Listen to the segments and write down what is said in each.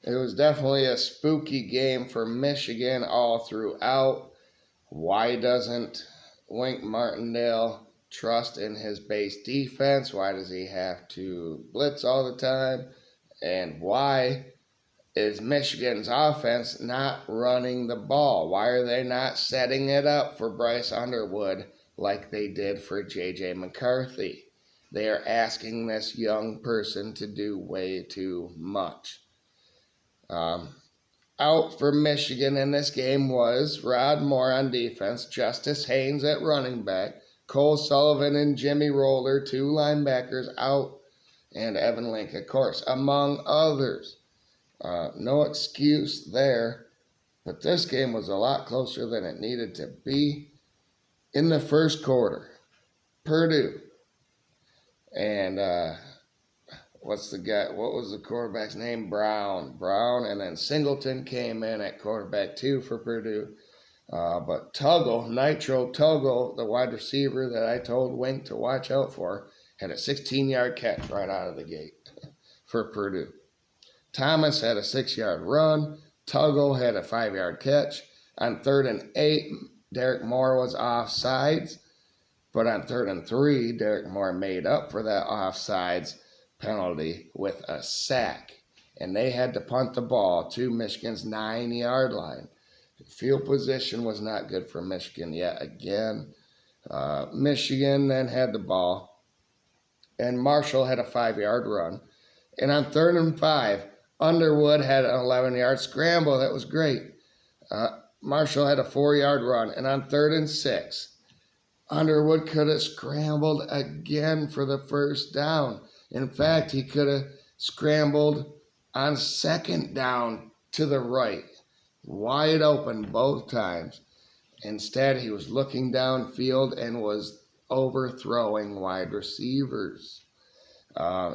It was definitely a spooky game for Michigan all throughout. Why doesn't Wink Martindale trust in his base defense? Why does he have to blitz all the time? And why is Michigan's offense not running the ball? Why are they not setting it up for Bryce Underwood like they did for J.J. McCarthy? They are asking this young person to do way too much. Out for Michigan in this game was Rod Moore on defense, Justice Haynes at running back, Cole Sullivan and Jimmy Roller, 2 linebackers out, and Evan Link, of course, among others. No excuse there, but this game was a lot closer than it needed to be. In the first quarter, Purdue and what was the quarterback's name? Brown, and then Singleton came in at quarterback 2 for Purdue. But Nitro Tuggle, the wide receiver that I told Wink to watch out for, had a 16-yard catch right out of the gate for Purdue. Thomas had a 6-yard run. Tuggle had a 5-yard catch. On 3rd and 8, Derek Moore was offsides. But on 3rd and 3, Derek Moore made up for that offsides penalty with a sack. And they had to punt the ball to Michigan's 9-yard line. Field position was not good for Michigan yet again. Michigan then had the ball. And Marshall had a 5-yard run. And on 3rd and 5, Underwood had an 11-yard scramble. That was great. Marshall had a 4-yard run. And on 3rd and 6, Underwood could have scrambled again for the first down. In fact, he could have scrambled on 2nd down to the right, wide open both times. Instead, he was looking downfield and was overthrowing wide receivers.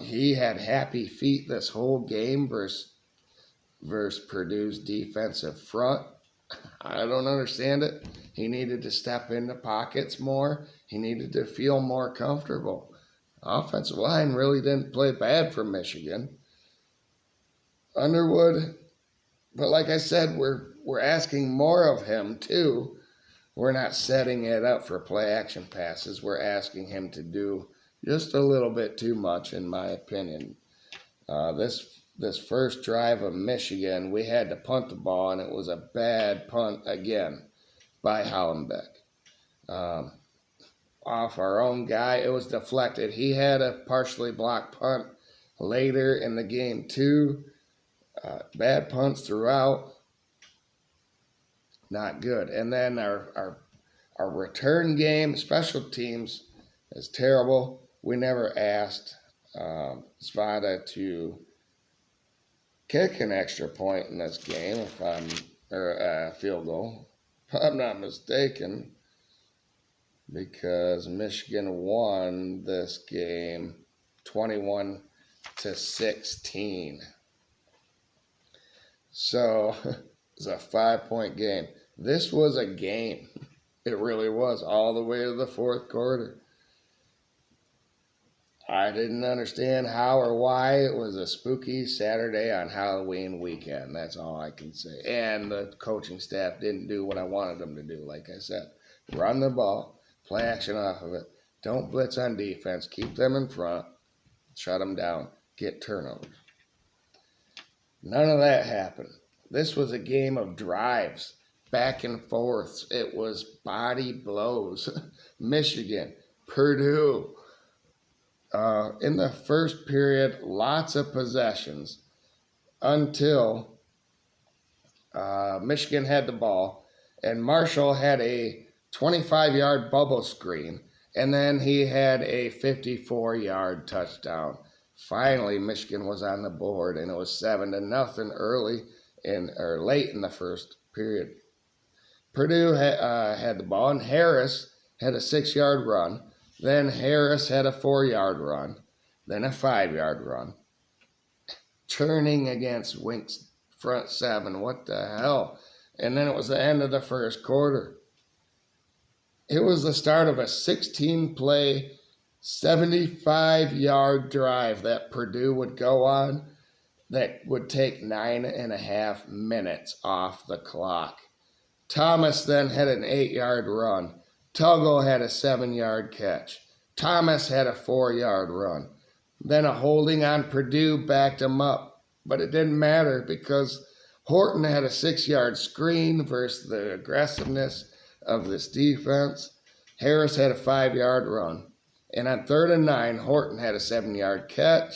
He had happy feet this whole game versus Purdue's defensive front. I don't understand it. He needed to step into pockets more. He needed to feel more comfortable. Offensive line really didn't play bad for Michigan. Underwood, but like I said, we're asking more of him too. We're not setting it up for play action passes. We're asking him to do just a little bit too much, in my opinion. This first drive of Michigan, we had to punt the ball, and it was a bad punt again by Hollenbeck. Off our own guy, it was deflected. He had a partially blocked punt later in the game too. Bad punts throughout. Not good. And then our return game, special teams, is terrible. We never asked Svada to kick an extra point in this game, or a field goal, if I'm not mistaken, because Michigan won this game 21-16. So it's a 5-point game. This was a game. It really was, all the way to the 4th quarter. I didn't understand how or why. It was a spooky Saturday on Halloween weekend. That's all I can say. And the coaching staff didn't do what I wanted them to do, like I said. Run the ball, play action off of it. Don't blitz on defense. Keep them in front. Shut them down. Get turnovers. None of that happened. This was a game of drives, back and forth. It was body blows. Michigan, Purdue. In the first period, lots of possessions until Michigan had the ball, and Marshall had a 25-yard bubble screen, and then he had a 54-yard touchdown. Finally, Michigan was on the board, and it was 7-0 late in the first period. Purdue had the ball, and Harris had a 6-yard run. Then Harris had a 4-yard run, then a 5-yard run. Turning against Wink's front 7. What the hell? And then it was the end of the first quarter. It was the start of a 16-play, 75-yard drive that Purdue would go on. that would take 9.5 minutes off the clock. Thomas then had an 8-yard run. Tuggle had a 7-yard catch. Thomas had a 4-yard run. Then a holding on Purdue backed him up. But it didn't matter because Horton had a 6-yard screen versus the aggressiveness of this defense. Harris had a 5-yard run. And on 3rd and 9, Horton had a 7-yard catch.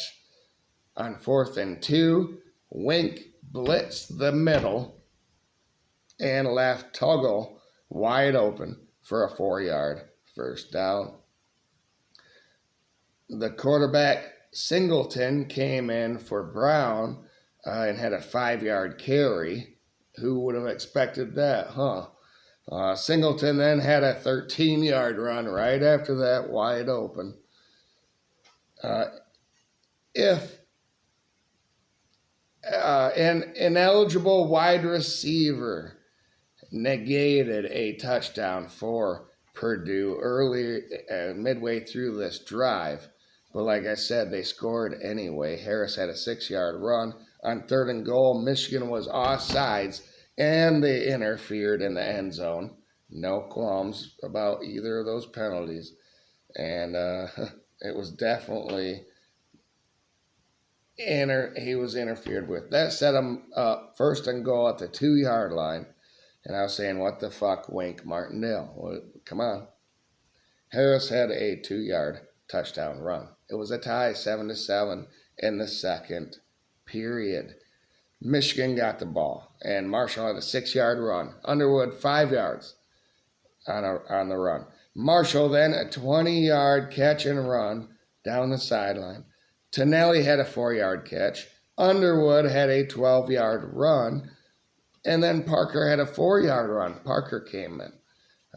On 4th and 2, Wink blitzed the middle and left Tuggle wide open for a 4-yard first down. The quarterback Singleton came in for Brown and had a 5-yard carry. Who would have expected that, huh? Singleton then had a 13-yard run right after that, wide open. If an ineligible wide receiver negated a touchdown for Purdue early, midway through this drive. But like I said, they scored anyway. Harris had a 6-yard run. On 3rd and goal, Michigan was offsides, and they interfered in the end zone. No qualms about either of those penalties. And it was definitely he was interfered with. That set him up 1st and goal at the 2-yard line. And I was saying, what the fuck, Wink Martindale? Well, come on. Harris had a 2-yard touchdown run. It was a tie, 7-7 in the second period. Michigan got the ball, and Marshall had a 6-yard run. Underwood, 5 yards on the run. Marshall then a 20-yard catch and run down the sideline. Tonelli had a 4-yard catch. Underwood had a 12-yard run. And then Parker had a 4-yard run. Parker came in,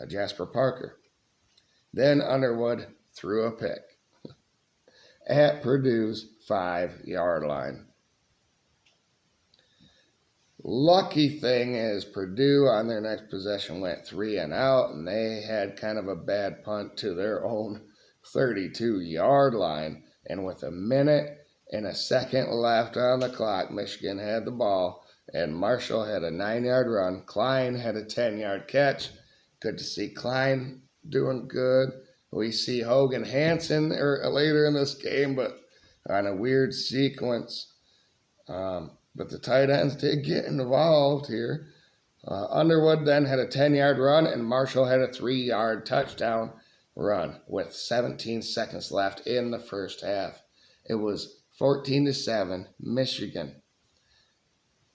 Jasper Parker. Then Underwood threw a pick at Purdue's 5-yard line. Lucky thing is Purdue on their next possession went 3 and out, and they had kind of a bad punt to their own 32-yard line. And with 1 minute and a second left on the clock, Michigan had the ball. And Marshall had a 9-yard run. Klein had a 10-yard catch. Good to see Klein doing good. We see Hogan Hansen later in this game, but on a weird sequence. But the tight ends did get involved here. Underwood then had a 10-yard run, and Marshall had a 3-yard touchdown run with 17 seconds left in the first half. It was 14-7, Michigan.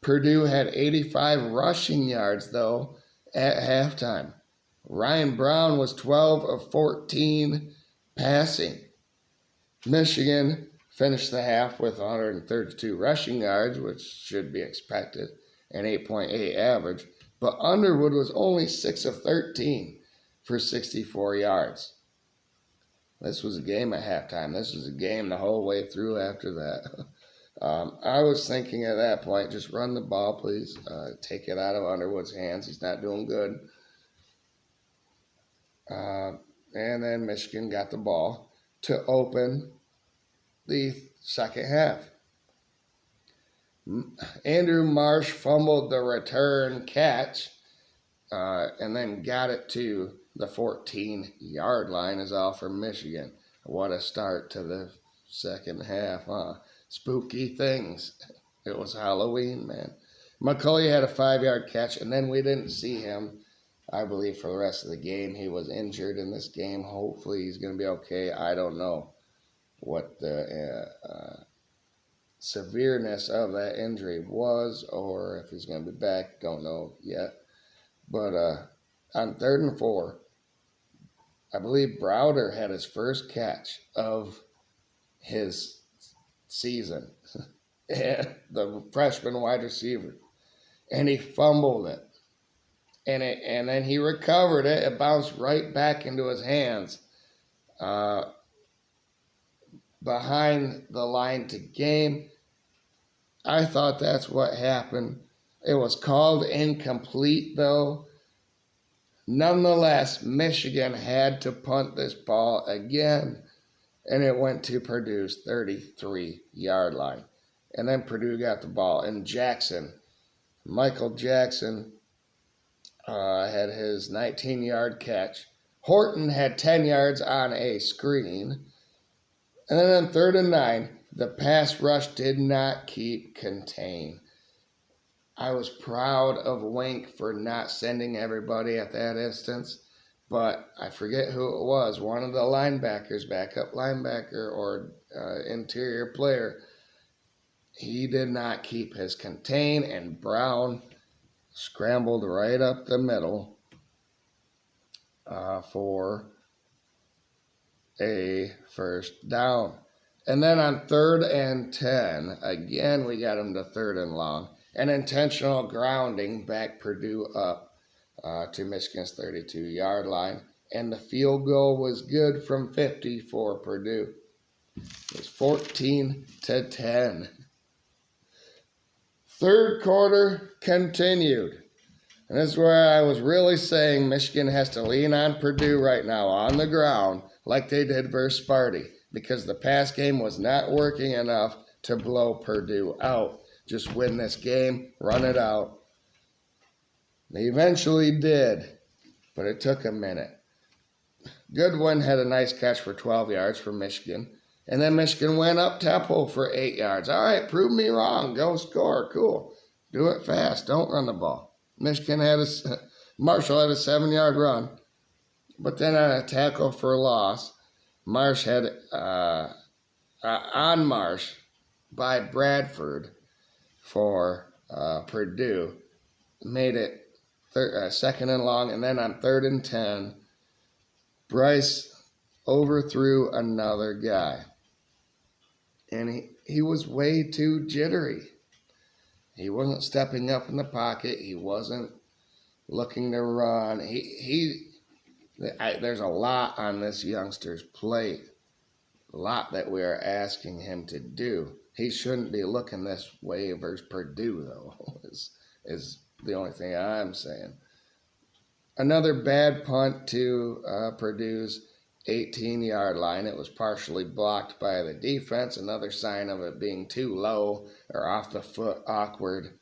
Purdue had 85 rushing yards, though, at halftime. Ryan Brown was 12 of 14 passing. Michigan finished the half with 132 rushing yards, which should be expected, an 8.8 average. But Underwood was only 6 of 13 for 64 yards. This was a game at halftime. This was a game the whole way through after that. I was thinking at that point, just run the ball, please. Take it out of Underwood's hands. He's not doing good. And then Michigan got the ball to open the second half. Andrew Marsh fumbled the return catch and then got it to the 14-yard line is all for Michigan. What a start to the second half, huh? Spooky things. It was Halloween, man. McCulley had a 5-yard catch, and then we didn't see him, I believe, for the rest of the game. He was injured in this game. Hopefully he's going to be okay. I don't know what the severeness of that injury was or if he's going to be back. Don't know yet. But on 3rd and 4, I believe Browder had his first catch of his season, the freshman wide receiver, and he fumbled it, and then he recovered it. It bounced right back into his hands behind the line to game. I thought that's what happened. It was called incomplete, though. Nonetheless, Michigan had to punt this ball again, and it went to Purdue's 33-yard line. And then Purdue got the ball. And Michael Jackson, had his 19-yard catch. Horton had 10 yards on a screen. And then on 3rd and 9, the pass rush did not keep contained. I was proud of Wink for not sending everybody at that instance, but I forget who it was. One of the linebackers, backup linebacker or interior player, he did not keep his contain, and Brown scrambled right up the middle for a first down. And then on 3rd and 10, again, we got him to 3rd and long. An intentional grounding back Purdue up to Michigan's 32-yard line. And the field goal was good from 50 for Purdue. It was 14-10. Third quarter continued. And this is where I was really saying Michigan has to lean on Purdue right now on the ground like they did versus Sparty, because the pass game was not working enough to blow Purdue out. Just win this game, run it out. They eventually did, but it took a minute. Goodwin had a nice catch for 12 yards for Michigan, and then Michigan went up tempo for 8 yards. All right, prove me wrong. Go score. Cool. Do it fast. Don't run the ball. Marshall had a 7-yard run, but then on a tackle for loss, Marsh had on Marsh by Bradford for Purdue, made it 2nd and long, and then on 3rd and 10, Bryce overthrew another guy, and he was way too jittery. He wasn't stepping up in the pocket. He wasn't looking to run. There's a lot on this youngster's plate, a lot that we are asking him to do. He shouldn't be looking this way versus Purdue, though, is the only thing I'm saying. Another bad punt to Purdue's 18-yard line. It was partially blocked by the defense, another sign of it being too low or off the foot, awkward.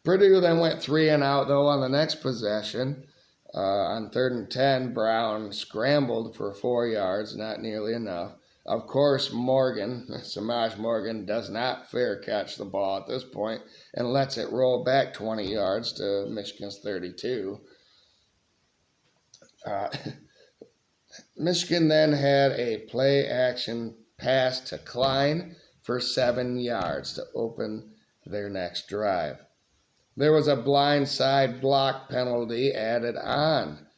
Purdue then went 3 and out, though, on the next possession. On 3rd and 10, Brown scrambled for 4 yards, not nearly enough. Of course, Samaj Morgan, does not fair catch the ball at this point and lets it roll back 20 yards to Michigan's 32. Michigan then had a play-action pass to Klein for 7 yards to open their next drive. There was a blindside block penalty added on,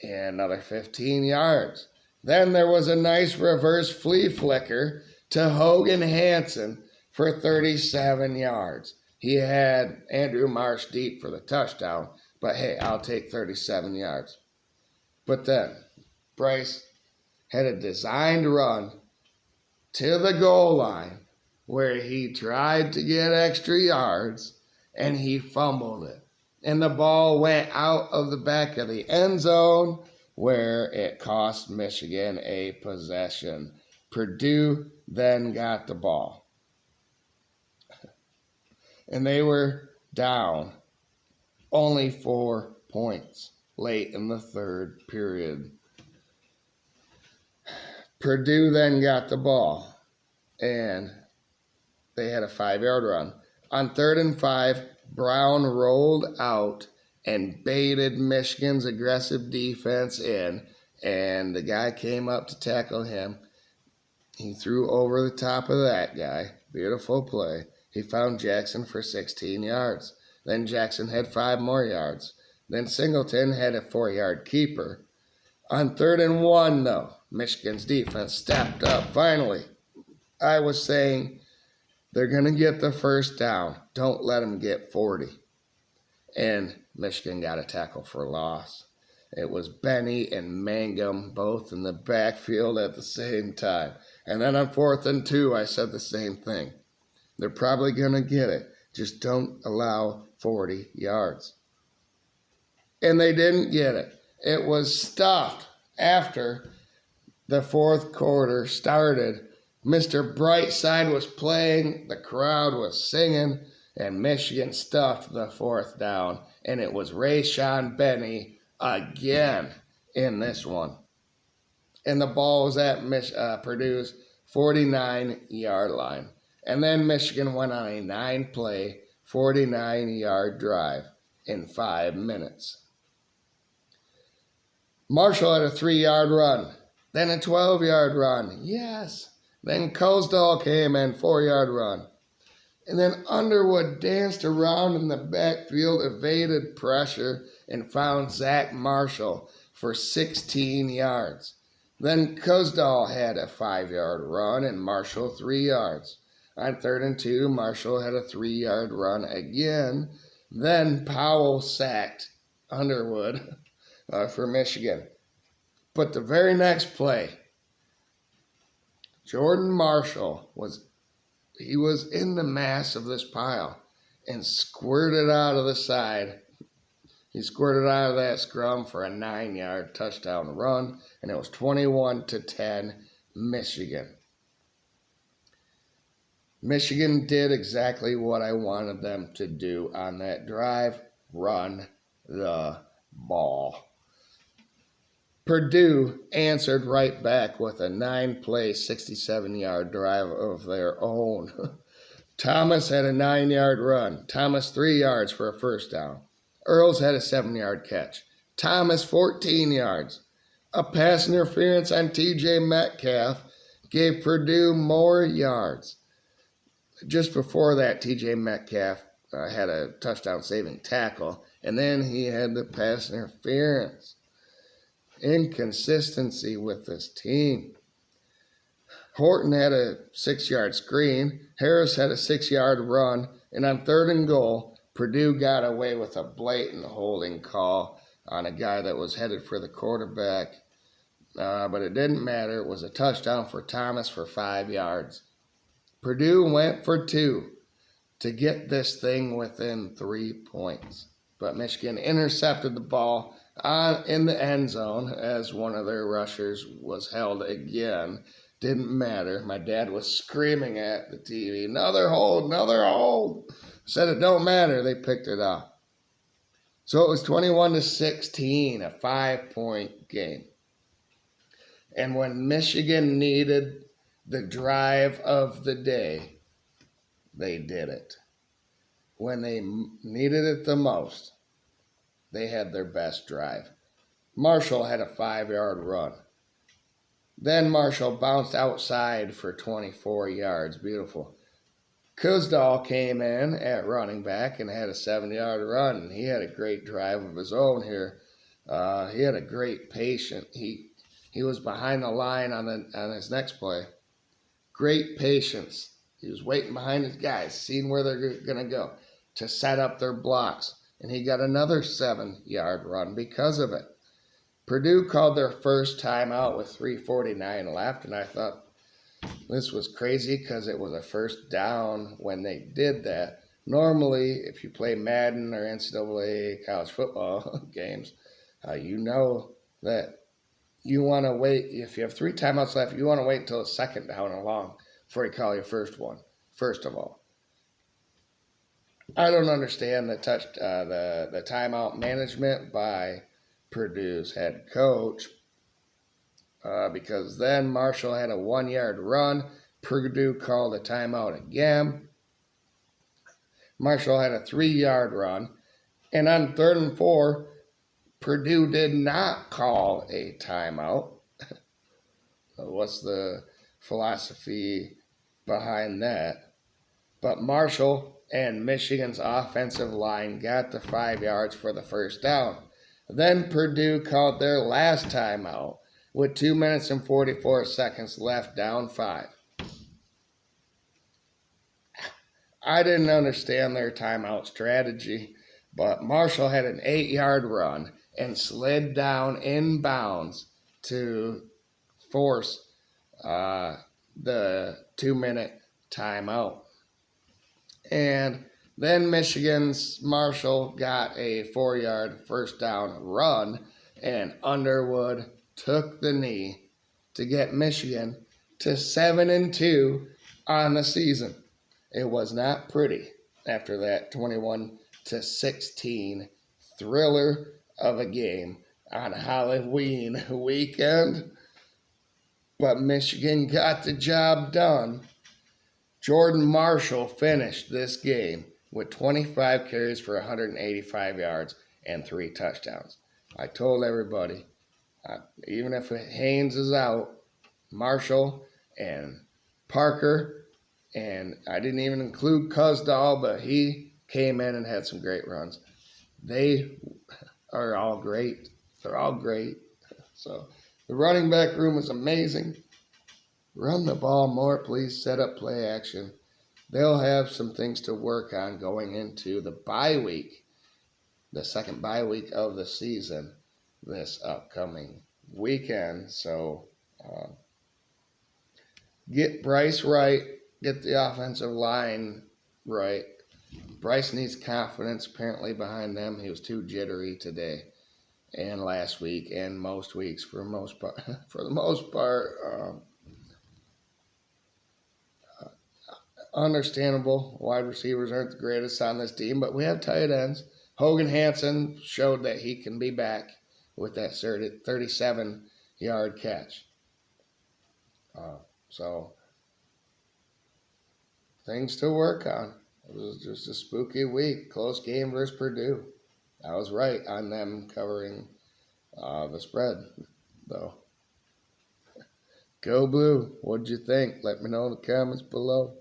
and another 15 yards. Then there was a nice reverse flea flicker to Hogan Hansen for 37 yards. He had Andrew Marsh deep for the touchdown, but hey, I'll take 37 yards. But then Bryce had a designed run to the goal line where he tried to get extra yards and he fumbled it. And the ball went out of the back of the end zone where it cost Michigan a possession. Purdue then got the ball. And they were down only 4 points late in the 3rd period. Purdue then got the ball, and they had a 5-yard run. On 3rd and 5, Brown rolled out and baited Michigan's aggressive defense in, and the guy came up to tackle him. He threw over the top of that guy. Beautiful play. He found Jackson for 16 yards. Then Jackson had 5 more yards. Then Singleton had a 4-yard keeper. On 3rd and 1, though, Michigan's defense stepped up. Finally, I was saying they're going to get the first down. Don't let them get 40. And Michigan got a tackle for loss. It was Benny and Mangum both in the backfield at the same time. And then on 4th and 2, I said the same thing. They're probably going to get it. Just don't allow 40 yards. And they didn't get it. It was stuffed after the 4th quarter started. Mr. Brightside was playing, the crowd was singing, and Michigan stuffed the fourth down. And it was Rayshon Benny again in this one. And the ball was at Purdue's 49-yard line. And then Michigan went on a 9-play, 49-yard drive in 5 minutes. Marshall had a 3-yard run, then a 12-yard run. Yes. Then Kozdal came in, 4-yard run. And then Underwood danced around in the backfield, evaded pressure, and found Zach Marshall for 16 yards. Then Kozdal had a 5-yard run and Marshall 3 yards. On 3rd and 2, Marshall had a 3-yard run again. Then Powell sacked Underwood for Michigan. But the very next play, Jordan Marshall was in the mass of this pile and squirted out of the side. He squirted out of that scrum for a 9-yard touchdown run, and it was 21-10 Michigan. Michigan did exactly what I wanted them to do on that drive, run the ball. Purdue answered right back with a 9-play, 67-yard drive of their own. Thomas had a 9-yard run. Thomas 3 yards for a first down. Earls had a 7-yard catch. Thomas 14 yards. A pass interference on TJ Metcalf gave Purdue more yards. Just before that, TJ Metcalf had a touchdown-saving tackle, and then he had the pass interference. Inconsistency with this team. Horton had a 6-yard screen. Harris had a 6-yard run. And on 3rd and goal, Purdue got away with a blatant holding call on a guy that was headed for the quarterback. But it didn't matter. It was a touchdown for Thomas for 5 yards. Purdue went for 2 to get this thing within 3 points. But Michigan intercepted the ball in the end zone as one of their rushers was held again. Didn't matter. My dad was screaming at the TV, another hold, another hold. Said it don't matter. They picked it up. So it was 21-16, a 5-point game. And when Michigan needed the drive of the day, they did it. When they needed it the most, they had their best drive. Marshall had a 5-yard run. Then Marshall bounced outside for 24 yards. Beautiful. Kozdal came in at running back and had a 7-yard run. He had a great drive of his own here. He had a great patience. He was behind the line on his next play. Great patience. He was waiting behind his guys, seeing where they're going to go to set up their blocks. And he got another 7-yard run because of it. Purdue called their first timeout with 3:49 left, and I thought this was crazy because it was a first down when they did that. Normally, if you play Madden or NCAA college football games, you know that you want to wait. If you have 3 timeouts left, you want to wait until the second down and long before you call your first one, first of all. I don't understand the timeout management by Purdue's head coach because then Marshall had a 1-yard run. Purdue called a timeout again. Marshall had a 3-yard run. And on 3rd and 4, Purdue did not call a timeout. What's the philosophy behind that? But Marshall and Michigan's offensive line got the 5 yards for the first down. Then Purdue called their last timeout with 2 minutes and 44 seconds left, down 5. I didn't understand their timeout strategy, but Marshall had an 8-yard run and slid down inbounds to force the 2-minute timeout. And then Michigan's Marshall got a 4-yard first down run, and Underwood took the knee to get Michigan to 7-2 on the season. It was not pretty after that 21-16 thriller of a game on Halloween weekend. But Michigan got the job done. Jordan Marshall finished this game with 25 carries for 185 yards and 3 touchdowns. I told everybody, even if Haynes is out, Marshall and Parker, and I didn't even include Cusdahl, but he came in and had some great runs. They are all great. They're all great. So the running back room is amazing. Run the ball more, please. Set up play action. They'll have some things to work on going into the bye week, the second bye week of the season this upcoming weekend. So get Bryce right, get the offensive line right. Bryce needs confidence apparently behind them. He was too jittery today and last week and most weeks for the most part. Understandable. Wide receivers aren't the greatest on this team, but we have tight ends. Hogan Hansen showed that he can be back with that 37-yard catch. So things to work on. It was just a spooky week. Close game versus Purdue. I was right on them covering the spread, though. Go Blue. What'd you think? Let me know in the comments below.